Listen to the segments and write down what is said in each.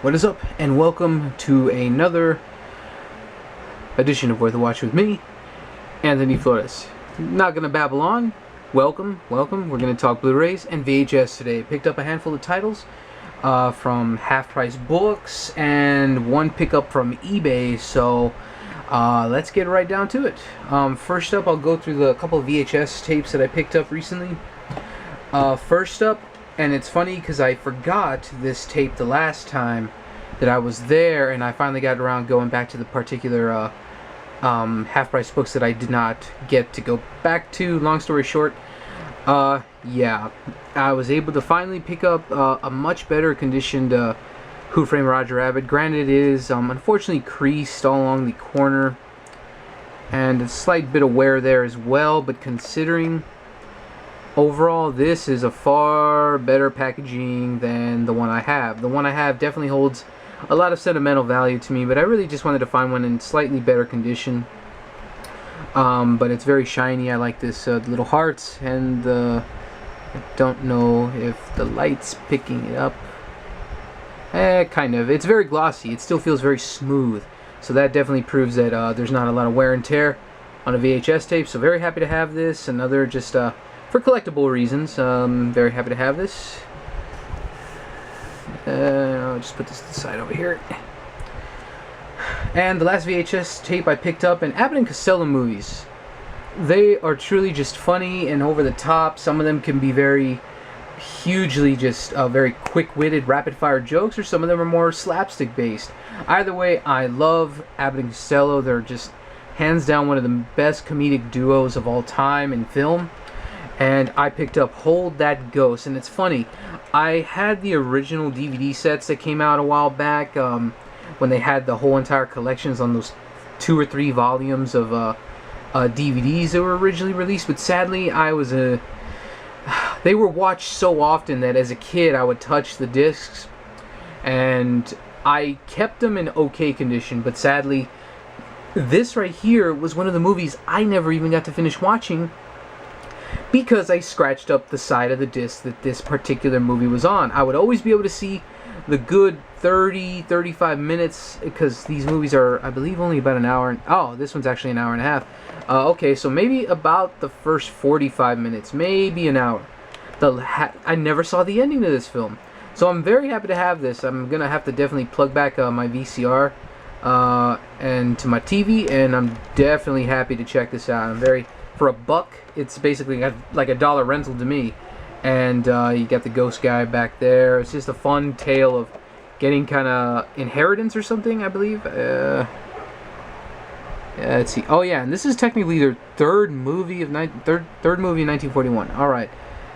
What is up, and welcome to another edition of Worth a Watch with me, Anthony Flores. Not gonna babble on. Welcome. We're gonna talk Blu-rays and VHS today. Picked up a handful of titles from half-price books and one pickup from eBay. So let's get right down to it. First up, I'll go through the couple of VHS tapes that I picked up recently. First up. And it's funny because I forgot this tape the last time that I was there, and I finally got around going back to the particular half-price books that I did not get to go back to. Long story short, yeah, I was able to finally pick up a much better conditioned Who Framed Roger Rabbit. Granted, it is unfortunately creased all along the corner, and a slight bit of wear there as well, but considering overall, this is a far better packaging than the one I have. The one I have definitely holds a lot of sentimental value to me, but I really just wanted to find one in slightly better condition. But it's very shiny. I like this little hearts, and I don't know if the light's picking it up. Kind of. It's very glossy. It still feels very smooth. So that definitely proves that there's not a lot of wear and tear on a VHS tape. So very happy to have this. Another just for collectible reasons, very happy to have this. I'll just put this to the side over here. And the last VHS tape I picked up, and Abbott and Costello movies. They are truly just funny and over the top. Some of them can be very hugely just very quick-witted, rapid-fire jokes, or some of them are more slapstick-based. Either way, I love Abbott and Costello. They're just hands down one of the best comedic duos of all time in film. And I picked up Hold That Ghost, and it's funny, I had the original DVD sets that came out a while back when they had the whole entire collections on those 2 or 3 volumes of DVDs that were originally released, but sadly they were watched so often that as a kid I would touch the discs, and I kept them in okay condition, but sadly this right here was one of the movies I never even got to finish watching, because I scratched up the side of the disc that this particular movie was on. I would always be able to see the good 30-35 minutes, because these movies are, I believe, only about an hour. Oh, this one's actually an hour and a half. Okay, so maybe about the first 45 minutes, maybe an hour. I never saw the ending to this film. So I'm very happy to have this. I'm going to have to definitely plug back my VCR and to my TV, and I'm definitely happy to check this out. For $1, it's basically like a $1 rental to me. And you got the ghost guy back there. It's just a fun tale of getting kind of inheritance or something, I believe. Yeah, let's see. Oh yeah, and this is technically their third movie in 1941. All right.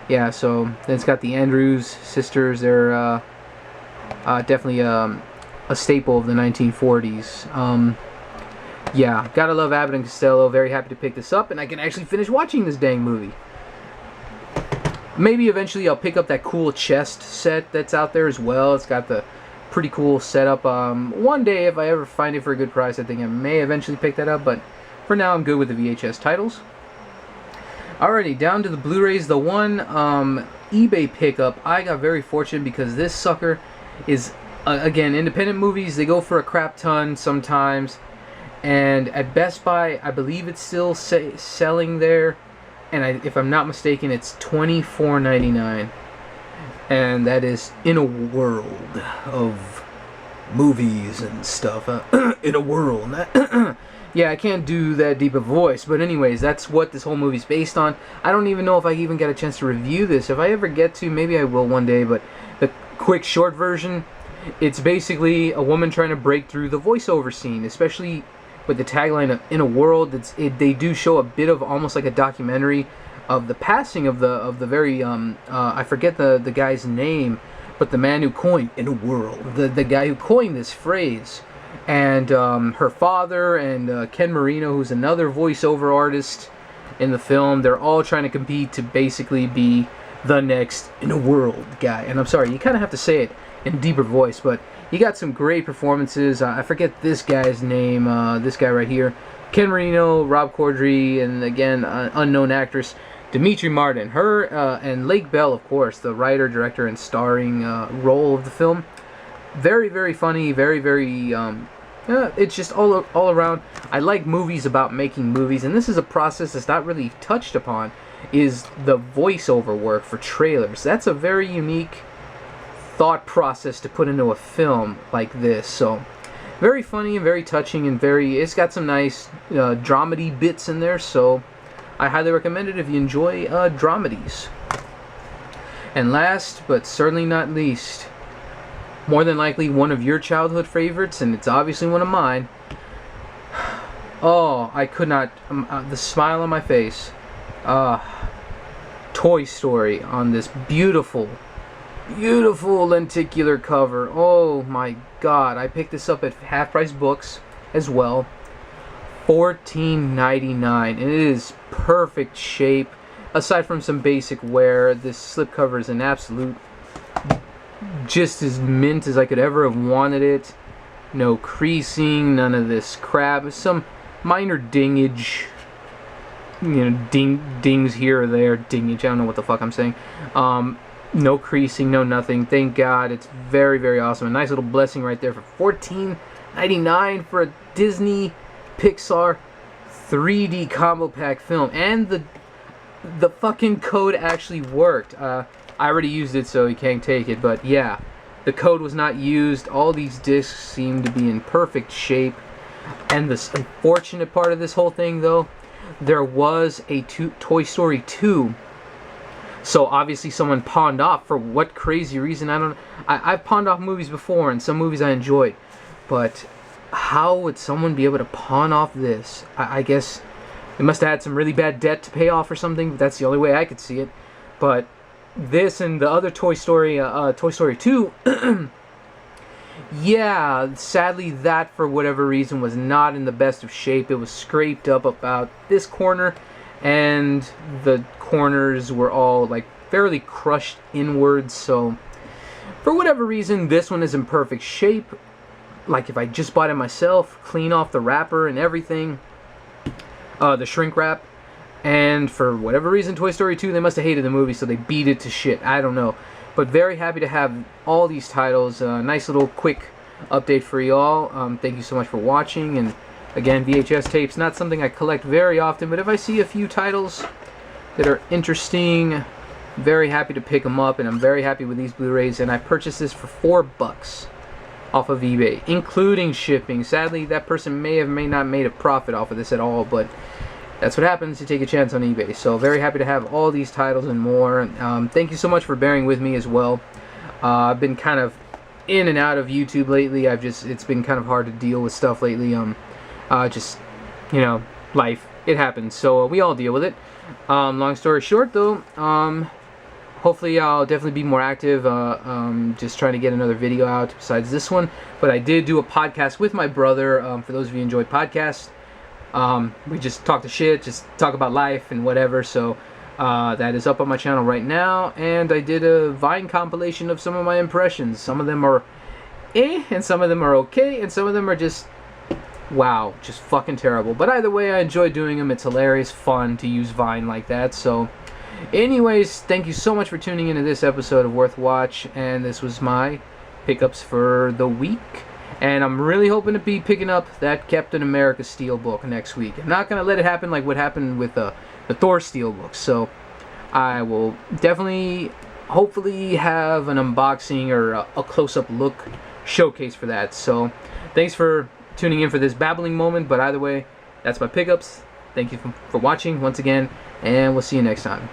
Yeah, so then it's got the Andrews sisters. They're definitely a staple of the 1940s. Yeah, gotta love Abbott and Costello. Very happy to pick this up, and I can actually finish watching this dang movie. Maybe eventually I'll pick up that cool chest set that's out there as well. It's got the pretty cool setup. One day, if I ever find it for a good price, I think I may eventually pick that up, but for now I'm good with the VHS titles. Alrighty, down to the Blu-rays. The one eBay pickup, I got very fortunate because this sucker is, again, independent movies. They go for a crap ton sometimes. And at Best Buy, I believe it's still selling there, and if I'm not mistaken, it's $24.99, and that is In a World of Movies and stuff. In a world. Yeah, I can't do that deep a voice, but anyways, that's what this whole movie's based on. I don't even know if I even get a chance to review this. If I ever get to, maybe I will one day, but the quick short version, it's basically a woman trying to break through the voiceover scene, especially with the tagline of "In a World." They do show a bit of almost like a documentary of the passing of the very I forget the guy's name, but the man who coined "In a World," the guy who coined this phrase, and her father and Ken Marino, who's another voiceover artist in the film. They're all trying to compete to basically be the next "In a World" guy. And I'm sorry, you kind of have to say it in a deeper voice, but you got some great performances. I forget this guy's name, this guy right here. Ken Marino, Rob Corddry, and again, unknown actress Demetri Martin. Her and Lake Bell, of course, the writer, director, and starring role of the film. Very, very funny, very, very, it's just all around. I like movies about making movies, and this is a process that's not really touched upon, is the voiceover work for trailers. That's a very unique thought process to put into a film like this. So very funny and very touching, and it's got some nice dramedy bits in there, so I highly recommend it if you enjoy dramedies. And last but certainly not least, more than likely one of your childhood favorites, and it's obviously one of mine. Oh, I could not, the smile on my face. Toy Story on this beautiful lenticular cover. Oh my god, I picked this up at Half Price Books as well. $14.99, and it is perfect shape. Aside from some basic wear, this slipcover is an absolute, just as mint as I could ever have wanted it. No creasing, none of this crap. Some minor dingage, you know, dings here or there. Dingage, I don't know what the fuck I'm saying. No creasing, no nothing. Thank God. It's very, very awesome. A nice little blessing right there for $14.99 for a Disney Pixar 3D combo pack film. And the fucking code actually worked. I already used it, so you can't take it. But yeah, the code was not used. All these discs seem to be in perfect shape. And the unfortunate part of this whole thing, though, there was a Toy Story 2. So obviously someone pawned off, for what crazy reason, I don't know. I've pawned off movies before, and some movies I enjoyed. But how would someone be able to pawn off this? I guess they must have had some really bad debt to pay off or something. That's the only way I could see it. But this and the other Toy Story 2, yeah, sadly that, for whatever reason, was not in the best of shape. It was scraped up about this corner, and the corners were all like fairly crushed inwards. So for whatever reason, this one is in perfect shape. Like if I just bought it myself, clean off the wrapper and everything, the shrink wrap. And for whatever reason, Toy Story 2, they must have hated the movie, so they beat it to shit. I don't know. But very happy to have all these titles. Nice little quick update for y'all. Thank you so much for watching. And again, VHS tapes, not something I collect very often, but if I see a few titles that are interesting, very happy to pick them up. And I'm very happy with these Blu-rays. And I purchased this for $4 off of eBay, including shipping. Sadly, that person may not made a profit off of this at all, but that's what happens. You take a chance on eBay. So very happy to have all these titles and more. Thank you so much for bearing with me as well. I've been kind of in and out of YouTube lately. It's been kind of hard to deal with stuff lately. Just, you know, life. It happens. So we all deal with it. Long story short, though, hopefully I'll definitely be more active. Just trying to get another video out besides this one. But I did do a podcast with my brother. For those of you who enjoy podcasts, we just talk to shit, just talk about life and whatever. So that is up on my channel right now. And I did a Vine compilation of some of my impressions. Some of them are and some of them are okay, and some of them are just wow, just fucking terrible. But either way, I enjoy doing them. It's hilarious fun to use Vine like that. So anyways, thank you so much for tuning into this episode of Worth Watch, and this was my pickups for the week. And I'm really hoping to be picking up that Captain America Steelbook next week. I'm not going to let it happen like what happened with the Thor Steelbook. So I will definitely, hopefully, have an unboxing or a close-up look showcase for that. So thanks for tuning in for this babbling moment. But either way, that's my pickups. Thank you for watching once again, and we'll see you next time.